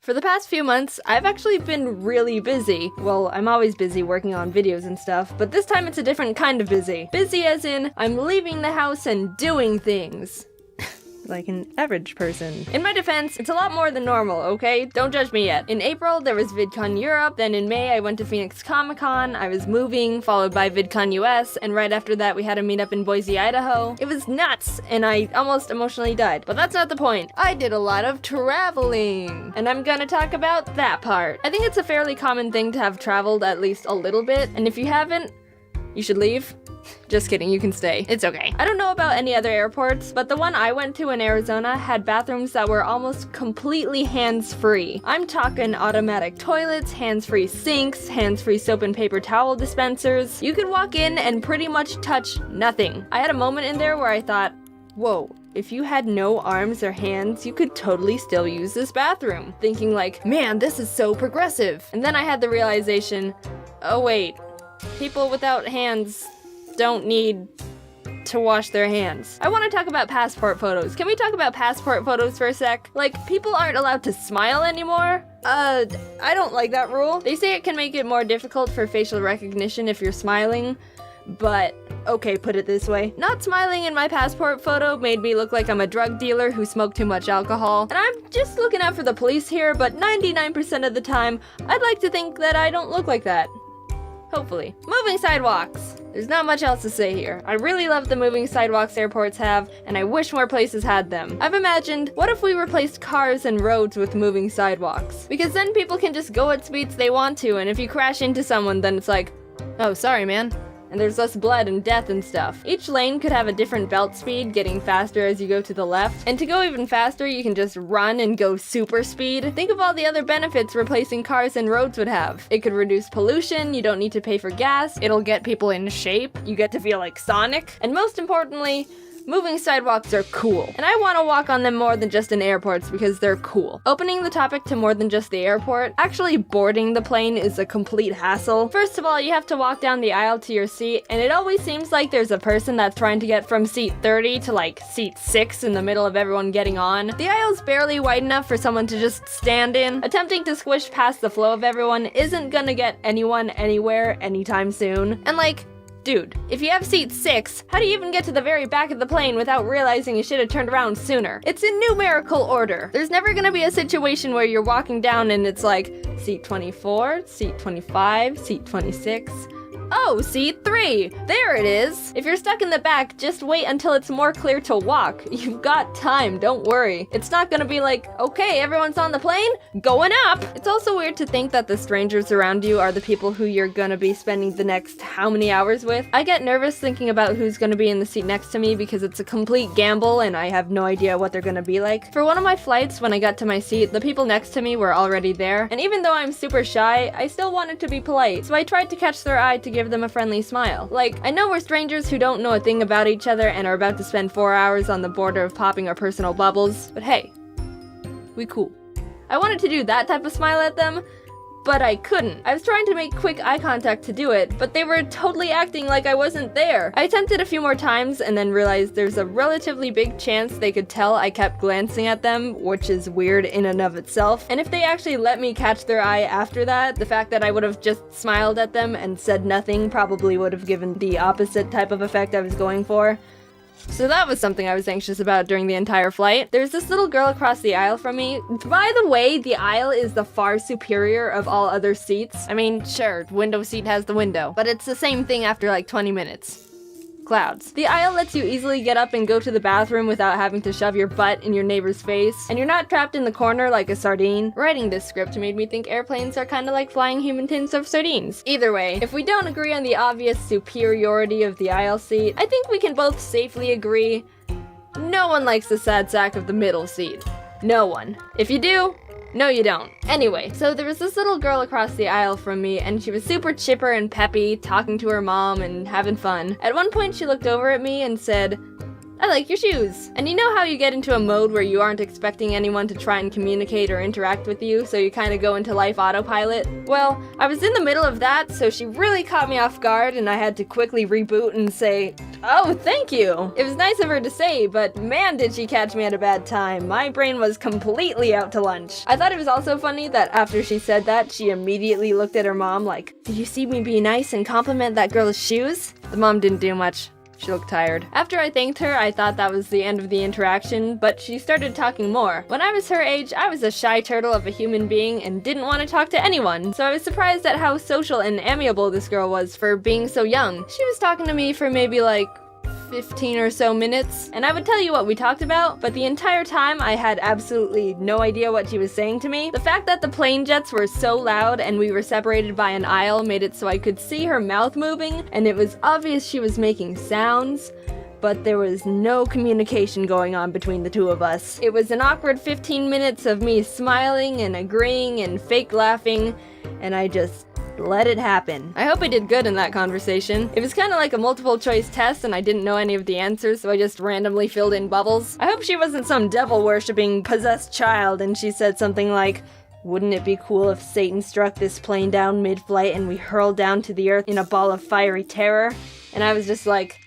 For the past few months, I've actually been really busy. Well, I'm always busy working on videos and stuff, but this time it's a different kind of busy. Busy as in, I'm leaving the house and doing things. Like an average person. In my defense, it's a lot more than normal, okay? Don't judge me yet. In April, there was VidCon Europe, then in May, I went to Phoenix Comic Con, I was moving, followed by VidCon US, and right after that, we had a meetup in Boise, Idaho. It was nuts, and I almost emotionally died. But that's not the point. I did a lot of traveling, and I'm gonna talk about that part. I think it's a fairly common thing to have traveled at least a little bit, and if you haven't, you should leave. Just kidding, you can stay. It's okay. I don't know about any other airports, but the one I went to in Arizona had bathrooms that were almost completely hands-free. I'm talking automatic toilets, hands-free sinks, hands-free soap and paper towel dispensers. You could walk in and pretty much touch nothing. I had a moment in there where I thought, whoa, if you had no arms or hands, you could totally still use this bathroom. Thinking like, man, this is so progressive. And then I had the realization, oh wait, people without hands don't need to wash their hands. I want to talk about passport photos. Can we talk about passport photos for a sec? Like, people aren't allowed to smile anymore? I don't like that rule. They say it can make it more difficult for facial recognition if you're smiling, but okay, put it this way. Not smiling in my passport photo made me look like I'm a drug dealer who smoked too much alcohol. And I'm just looking out for the police here, but 99% of the time, I'd like to think that I don't look like that. Hopefully. Moving sidewalks. There's not much else to say here. I really love the moving sidewalks airports have, and I wish more places had them. I've imagined, what if we replaced cars and roads with moving sidewalks? Because then people can just go at speeds they want to, and if you crash into someone, then it's like, oh, sorry, man. And there's less blood and death and stuff. Each lane could have a different belt speed, getting faster as you go to the left. And to go even faster, you can just run and go super speed. Think of all the other benefits replacing cars and roads would have. It could reduce pollution, you don't need to pay for gas, it'll get people in shape, you get to feel like Sonic, and most importantly, moving sidewalks are cool. And I want to walk on them more than just in airports because they're cool. Opening the topic to more than just the airport, actually boarding the plane is a complete hassle. First of all, you have to walk down the aisle to your seat, and it always seems like there's a person that's trying to get from seat 30 to like seat 6 in the middle of everyone getting on. The aisle's barely wide enough for someone to just stand in. Attempting to squish past the flow of everyone isn't gonna get anyone anywhere anytime soon. And like, dude, if you have seat 6, how do you even get to the very back of the plane without realizing you should have turned around sooner? It's in numerical order. There's never gonna be a situation where you're walking down and it's like, seat 24, seat 25, seat 26. Oh, seat 3! There it is! If you're stuck in the back, just wait until it's more clear to walk. You've got time, don't worry. It's not gonna be like, okay, everyone's on the plane? Going up! It's also weird to think that the strangers around you are the people who you're gonna be spending the next how many hours with. I get nervous thinking about who's gonna be in the seat next to me because it's a complete gamble and I have no idea what they're gonna be like. For one of my flights, when I got to my seat, the people next to me were already there, and even though I'm super shy, I still wanted to be polite, so I tried to catch their eye to give them a friendly smile. Like, I know we're strangers who don't know a thing about each other and are about to spend 4 hours on the border of popping our personal bubbles, but hey, we cool. I wanted to do that type of smile at them, but I couldn't. I was trying to make quick eye contact to do it, but they were totally acting like I wasn't there. I attempted a few more times and then realized there's a relatively big chance they could tell I kept glancing at them, which is weird in and of itself. And if they actually let me catch their eye after that, the fact that I would have just smiled at them and said nothing probably would have given the opposite type of effect I was going for. So that was something I was anxious about during the entire flight. There's this little girl across the aisle from me. By the way, the aisle is the far superior of all other seats. I mean, sure, window seat has the window, but it's the same thing after like 20 minutes. Clouds. The aisle lets you easily get up and go to the bathroom without having to shove your butt in your neighbor's face, and you're not trapped in the corner like a sardine. Writing this script made me think airplanes are kinda like flying human tins of sardines. Either way, if we don't agree on the obvious superiority of the aisle seat, I think we can both safely agree no one likes the sad sack of the middle seat. No one. If you do, no you don't. Anyway, so there was this little girl across the aisle from me, and she was super chipper and peppy, talking to her mom and having fun. At one point she looked over at me and said, I like your shoes. And you know how you get into a mode where you aren't expecting anyone to try and communicate or interact with you, so you kind of go into life autopilot? Well, I was in the middle of that, so she really caught me off guard and I had to quickly reboot and say, "Oh, thank you." It was nice of her to say, but man did she catch me at a bad time. My brain was completely out to lunch. I thought it was also funny that after she said that, she immediately looked at her mom like, "Did you see me be nice and compliment that girl's shoes?" The mom didn't do much. She looked tired. After I thanked her, I thought that was the end of the interaction, but she started talking more. When I was her age, I was a shy turtle of a human being and didn't want to talk to anyone, so I was surprised at how social and amiable this girl was for being so young. She was talking to me for maybe like 15 or so minutes, and I would tell you what we talked about, but the entire time I had absolutely no idea what she was saying to me. The fact that the plane jets were so loud and we were separated by an aisle made it so I could see her mouth moving, and it was obvious she was making sounds, but there was no communication going on between the two of us. It was an awkward 15 minutes of me smiling and agreeing and fake laughing, and I just let it happen. I hope I did good in that conversation. It was kind of like a multiple choice test and I didn't know any of the answers, so I just randomly filled in bubbles. I hope she wasn't some devil worshipping possessed child and she said something like, "Wouldn't it be cool if Satan struck this plane down mid-flight and we hurled down to the earth in a ball of fiery terror?" And I was just like,